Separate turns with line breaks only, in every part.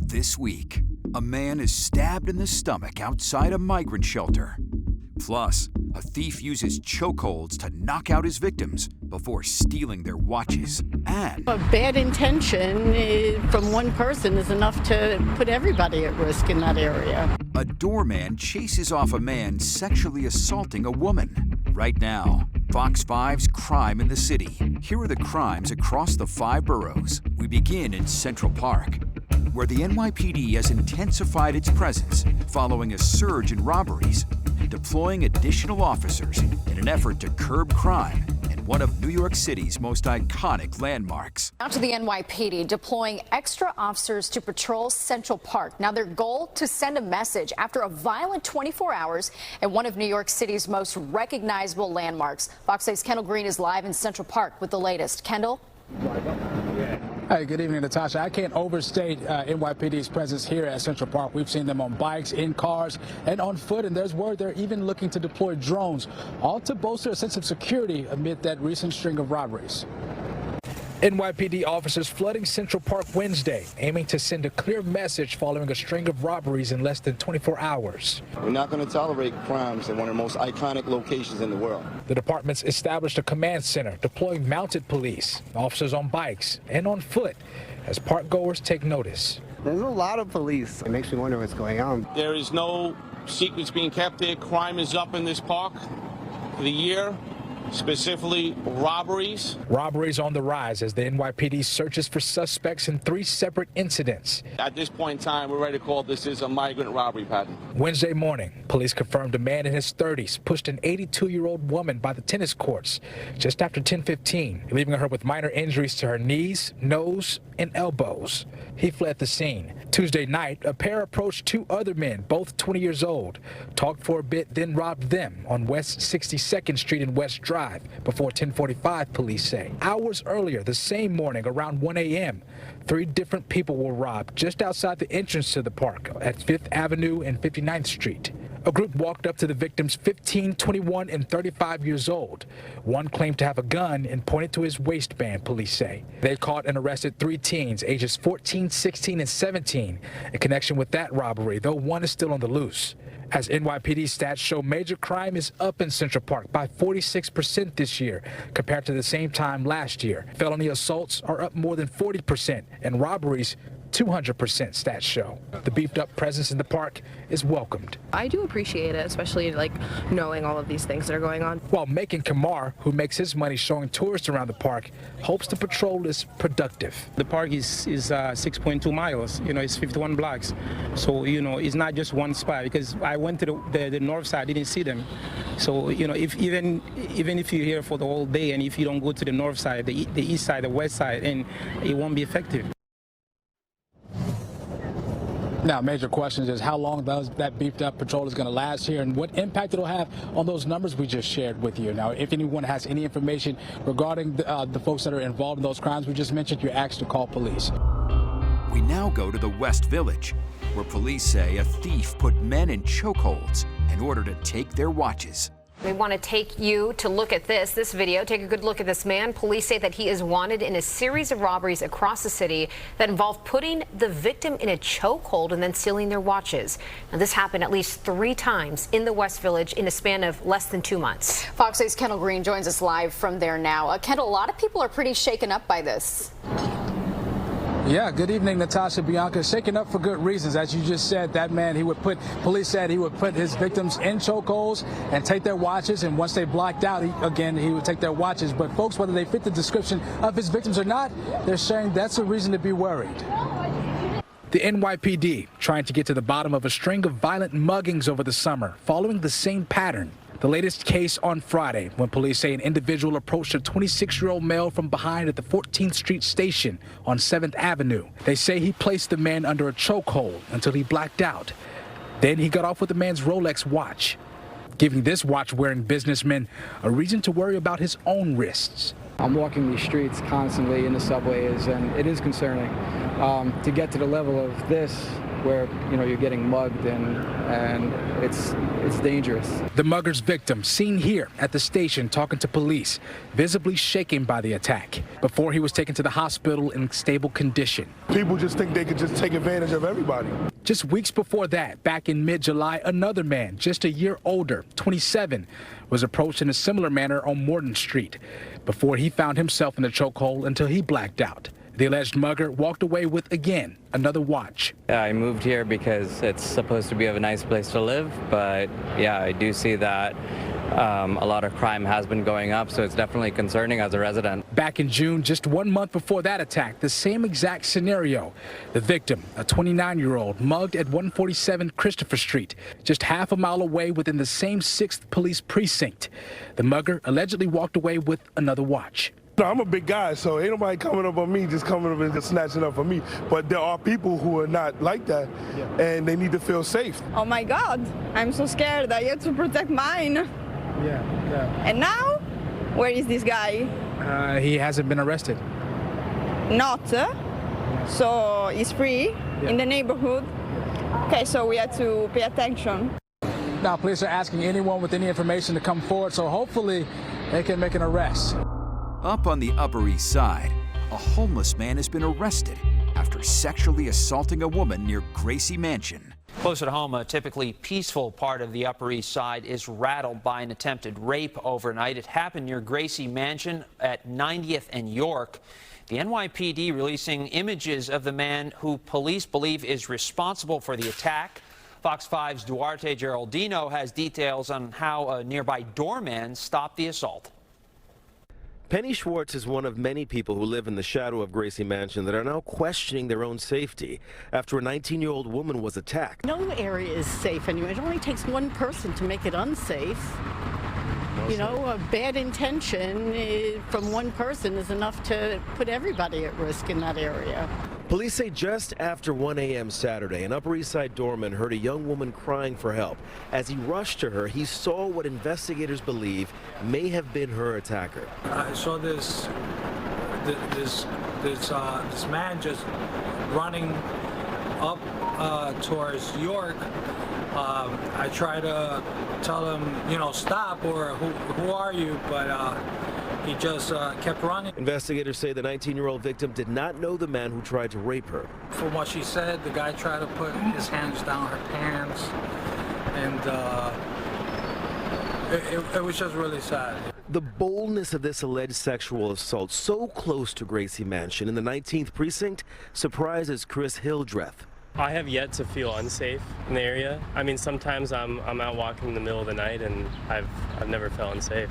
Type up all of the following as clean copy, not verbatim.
This week, a man is stabbed in the stomach outside a migrant shelter. Plus, a thief uses chokeholds to knock out his victims before stealing their watches. And
a bad intention from one person is enough to put everybody at risk in that area.
A doorman chases off a man sexually assaulting a woman. Right now, Fox 5's Crime in the City. Here are the crimes across the 5 boroughs. We begin in Central Park, where the NYPD has intensified its presence following a surge in robberies, deploying additional officers in an effort to curb crime in one of New York City's most iconic landmarks.
Now to the NYPD, deploying extra officers to patrol Central Park. Now their goal, to send a message after a violent 24 hours at one of New York City's most recognizable landmarks. Fox 8's Kendall Green is live in Central Park with the latest. Kendall?
Hey, good evening, Natasha. I can't overstate NYPD's presence here at Central Park. We've seen them on bikes, in cars, and on foot, and there's word they're even looking to deploy drones, all to bolster a sense of security amid that recent string of robberies. NYPD officers flooding Central Park Wednesday, aiming to send a clear message following a string of robberies in less than 24 hours.
We're not going to tolerate crimes in one of the most iconic locations in the world.
The department's established a command center, deploying mounted police, officers on bikes and on foot, as park goers take notice.
There's a lot of police. It makes me wonder what's going on.
There is no secrets being kept there. Crime is up in this park for the year. Specifically, robberies.
Robberies on the rise as the NYPD searches for suspects in 3 separate incidents.
At this point in time, we're ready to call this is a migrant robbery pattern.
Wednesday morning, police confirmed a man in his 30s pushed an 82-year-old woman by the tennis courts just after 10:15, leaving her with minor injuries to her knees, nose, and elbows. He fled the scene. Tuesday night, a pair approached 2 other men, both 20 years old, talked for a bit, then robbed them on West 62nd Street and West Drive before 10:45, police say. Hours earlier, the same morning, around 1 a.m., 3 different people were robbed just outside the entrance to the park at 5th Avenue and 59th Street. A group walked up to the victims, 15, 21, and 35 years old. One claimed to have a gun and pointed to his waistband, police say. They caught and arrested 3 teens, ages 14, 16, and 17, in connection with that robbery, though one is still on the loose. As NYPD stats show, major crime is up in Central Park by 46% this year compared to the same time last year. Felony assaults are up more than 40%, and robberies 200%, stats show. The beefed up presence in the park is welcomed.
I do appreciate it, especially knowing all of these things that are going on.
While Macon Kamar, who makes his money showing tourists around the park, hopes the patrol is productive.
The park is 6.2 miles, it's 51 blocks. So, it's not just one spot, because I went to the north side, I didn't see them. So, if even if you're here for the whole day and if you don't go to the north side, the east side, the west side, and it won't be effective.
Now, major questions is how long that beefed up patrol is going to last here and what impact it'll have on those numbers we just shared with you. Now, if anyone has any information regarding the folks that are involved in those crimes we just mentioned, you're asked to call police.
We now go to the West Village, where police say a thief put men in chokeholds in order to take their watches.
We want to take you to look at this video. Take a good look at this man. Police say that he is wanted in a series of robberies across the city that involve putting the victim in a chokehold and then stealing their watches. Now, this happened at least 3 times in the West Village in a span of less than 2 months. Fox 8's Kendall Green joins us live from there now. Kendall, a lot of people are pretty shaken up by this.
Yeah, good evening, Natasha, Bianca. Shaken up for good reasons. As you just said, that man, police said he would put his victims in chokeholds and take their watches, and once they blacked out, he would take their watches. But folks, whether they fit the description of his victims or not, they're saying that's a reason to be worried. The NYPD trying to get to the bottom of a string of violent muggings over the summer, following the same pattern. The latest case on Friday, when police say an individual approached a 26-year-old male from behind at the 14th Street station on 7th Avenue. They say he placed the man under a chokehold until he blacked out. Then he got off with the man's Rolex watch, giving this watch-wearing businessman a reason to worry about his own wrists.
I'm walking these streets constantly in the subways, and it is concerning. to get to the level of this, where you're getting mugged and it's dangerous.
The mugger's victim seen here at the station talking to police, visibly shaken by the attack, before he was taken to the hospital in stable condition.
People just think they could just take advantage of everybody.
Just weeks before that, back in mid-July, another man, just a year older, 27, was approached in a similar manner on Morton Street before he found himself in a chokehold until he blacked out. The alleged mugger walked away with, again, another watch.
I moved here because it's supposed to be a nice place to live, but yeah, I do see that a lot of crime has been going up, so it's definitely concerning as a resident.
Back in June, just 1 month before that attack, the same exact scenario. The victim, a 29-year-old, mugged at 147 Christopher Street, just half a mile away within the same 6th Police Precinct. The mugger allegedly walked away with another watch.
No, I'm a big guy, so ain't nobody coming up on me, just coming up and just snatching up on me. But there are people who are not like that, and they need to feel safe.
Oh my God, I'm so scared. I have to protect mine.
Yeah.
And now, where is this guy?
He hasn't been arrested.
Not? So he's free in the neighborhood. Okay, so we have to pay attention.
Now, police are asking anyone with any information to come forward, so hopefully they can make an arrest.
Up on the Upper East Side, a homeless man has been arrested after sexually assaulting a woman near Gracie Mansion.
Closer to home, a typically peaceful part of the Upper East Side is rattled by an attempted rape overnight. It happened near Gracie Mansion at 90th and York. The NYPD releasing images of the man who police believe is responsible for the attack. Fox 5's Duarte Geraldino has details on how a nearby doorman stopped the assault.
Penny Schwartz is one of many people who live in the shadow of Gracie Mansion that are now questioning their own safety after a 19-year-old woman was attacked.
No area is safe anyway. It only takes one person to make it unsafe. A bad intention from one person is enough to put everybody at risk in that area.
Police say just after 1 a.m. Saturday, an Upper East Side doorman heard a young woman crying for help. As he rushed to her, he saw what investigators believe may have been her attacker.
I saw this man just running up towards York. I tried to tell him, stop, or who are you? But he just kept running.
Investigators say the 19-year-old victim did not know the man who tried to rape her.
From what she said, the guy tried to put his hands down her pants, and it was just really sad.
The boldness of this alleged sexual assault so close to Gracie Mansion in the 19th precinct surprises Chris Hildreth.
I have yet to feel unsafe in the area. I mean, sometimes I'm out walking in the middle of the night and I've never felt unsafe.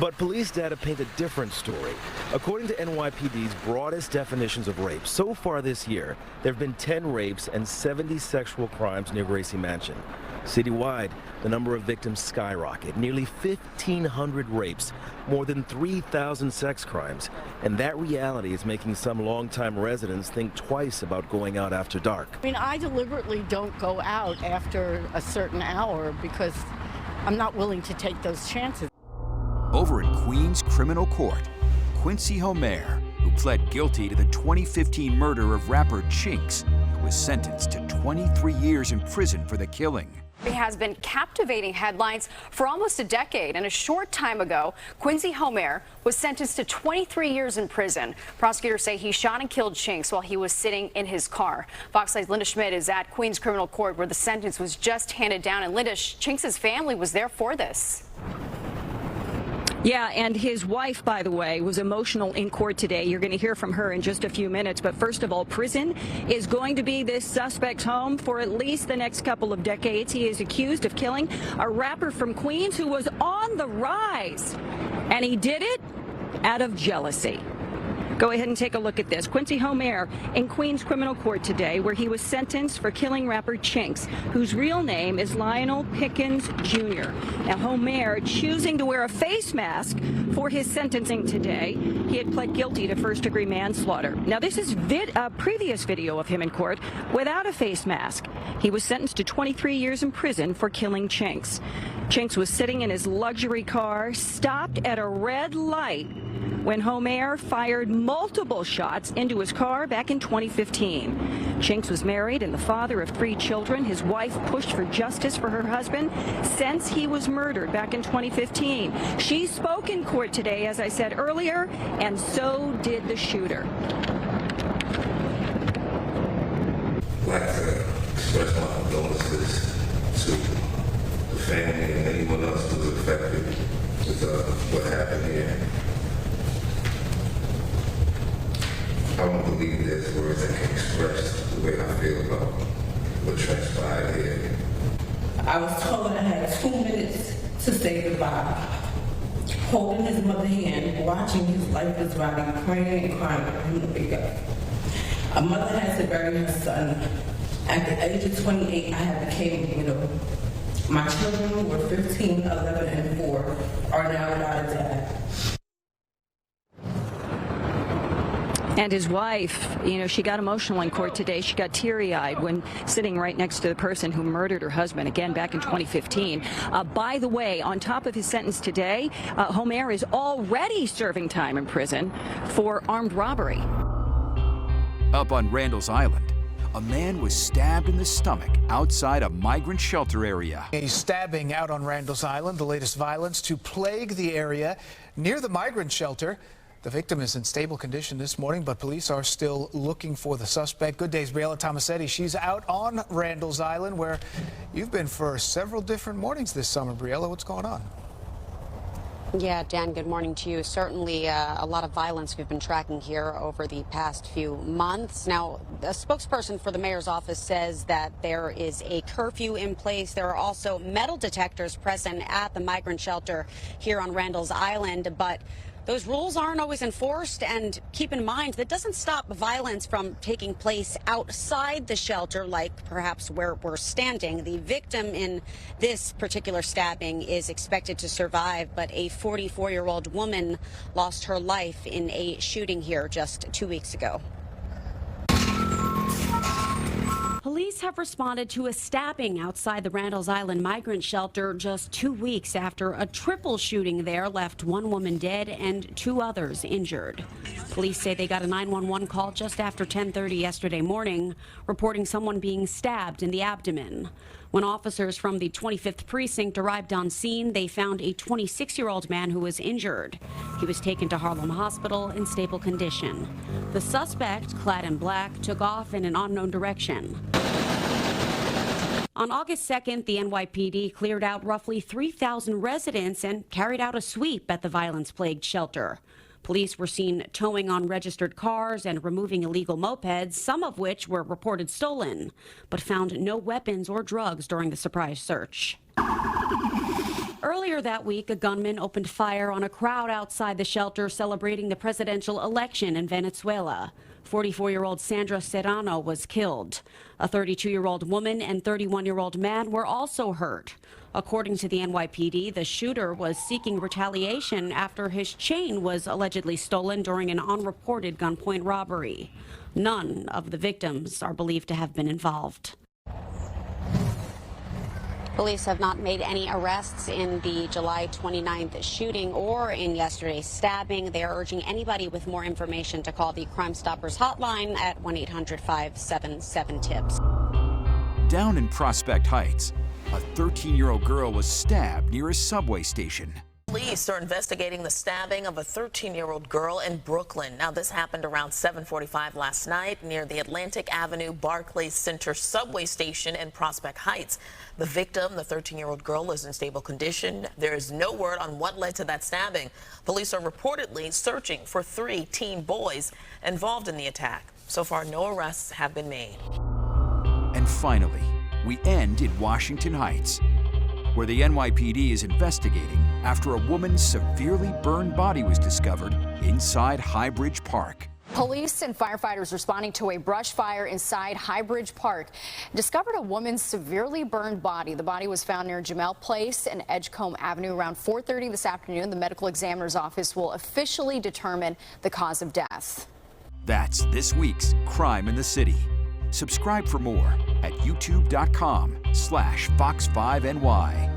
But police data paint a different story. According to NYPD's broadest definitions of rape, so far this year, there have been 10 rapes and 70 sexual crimes near Gracie Mansion. Citywide, the number of victims skyrocket, nearly 1,500 rapes, more than 3,000 sex crimes. And that reality is making some longtime residents think twice about going out after dark.
I mean, I deliberately don't go out after a certain hour because I'm not willing to take those chances.
Over in Queens criminal court, Quincy Homer, who pled guilty to the 2015 murder of rapper Chinx, was sentenced to 23 years in prison for the killing.
He has been captivating headlines for almost a decade, and a short time ago, Quincy Homer was sentenced to 23 years in prison. Prosecutors say he shot and killed Chinx while he was sitting in his car. Fox 5's Linda Schmidt is at Queens Criminal Court where the sentence was just handed down, and Linda, Chinx's family was there for this.
Yeah, and his wife, by the way, was emotional in court today. You're going to hear from her in just a few minutes. But first of all, prison is going to be this suspect's home for at least the next couple of decades. He is accused of killing a rapper from Queens who was on the rise. And he did it out of jealousy. Go ahead and take a look at this. Quincy Homer in Queens Criminal Court today, where he was sentenced for killing rapper Chinx, whose real name is Lionel Pickens Jr. Now, Homer choosing to wear a face mask for his sentencing today. He had pled guilty to first-degree manslaughter. Now, this is a previous video of him in court without a face mask. He was sentenced to 23 years in prison for killing Chinx. Chinx was sitting in his luxury car, stopped at a red light, when Homer fired multiple shots into his car back in 2015. Chinx was married and the father of 3 children. His wife pushed for justice for her husband since he was murdered back in 2015. She spoke in court today, as I said earlier, and so did the shooter.
I'd like to express my condolences to the family and anyone else who was affected with what happened here. I don't believe there's words that can express the way I feel about what transpired here.
I was told I had 2 minutes to say goodbye. Holding his mother's hand, watching his lifeless body, praying and crying for him to wake up. A mother has to bury her son. At the age of 28, I had became a widow. My children were 15, 11, and 4, are now without a dad.
And his wife, she got emotional in court today. She got teary-eyed when sitting right next to the person who murdered her husband, again, back in 2015. By the way, on top of his sentence today, Homer is already serving time in prison for armed robbery.
Up on Randall's Island, a man was stabbed in the stomach outside a migrant shelter area.
A stabbing out on Randall's Island, the latest violence to plague the area near the migrant shelter. The victim is in stable condition this morning, but police are still looking for the suspect. Good day's Briella Tomasetti. She's out on Randall's Island, where you've been for several different mornings this summer. Briella, what's going on?
Yeah, Dan, good morning to you. Certainly a lot of violence we've been tracking here over the past few months. Now, a spokesperson for the mayor's office says that there is a curfew in place. There are also metal detectors present at the migrant shelter here on Randall's Island, but those rules aren't always enforced, and keep in mind that doesn't stop violence from taking place outside the shelter, like perhaps where we're standing. The victim in this particular stabbing is expected to survive, but a 44-year-old woman lost her life in a shooting here just 2 weeks ago. Police have responded to a stabbing outside the Randall's Island migrant shelter just 2 weeks after a triple shooting there left one woman dead and 2 others injured. Police say they got a 911 call just after 10:30 yesterday morning, reporting someone being stabbed in the abdomen. When officers from the 25th precinct arrived on scene, they found a 26-year-old man who was injured. He was taken to Harlem Hospital in stable condition. The suspect, clad in black, took off in an unknown direction. On August 2nd, the NYPD cleared out roughly 3,000 residents and carried out a sweep at the violence-plagued shelter. Police were seen towing unregistered cars and removing illegal mopeds, some of which were reported stolen, but found no weapons or drugs during the surprise search. Earlier that week, a gunman opened fire on a crowd outside the shelter celebrating the presidential election in Venezuela. 44-year-old Sandra Serrano was killed. A 32-year-old woman and 31-year-old man were also hurt. According to the NYPD, the shooter was seeking retaliation after his chain was allegedly stolen during an unreported gunpoint robbery. None of the victims are believed to have been involved. Police have not made any arrests in the July 29th shooting or in yesterday's stabbing. They are urging anybody with more information to call the Crime Stoppers hotline at 1-800-577-TIPS.
Down in Prospect Heights, a 13-year-old girl was stabbed near a subway station.
Police are investigating the stabbing of a 13-year-old girl in Brooklyn. Now, this happened around 7:45 last night near the Atlantic Avenue Barclays Center subway station in Prospect Heights. The victim, the 13-year-old girl, is in stable condition. There is no word on what led to that stabbing. Police are reportedly searching for 3 teen boys involved in the attack. So far, no arrests have been made.
And finally, we end in Washington Heights, where the NYPD is investigating after a woman's severely burned body was discovered inside High Bridge Park.
Police and firefighters responding to a brush fire inside High Bridge Park discovered a woman's severely burned body. The body was found near Jamel Place and Edgecombe Avenue around 4:30 this afternoon. The medical examiner's office will officially determine the cause of death.
That's this week's Crime in the City. Subscribe for more at youtube.com/Fox5NY.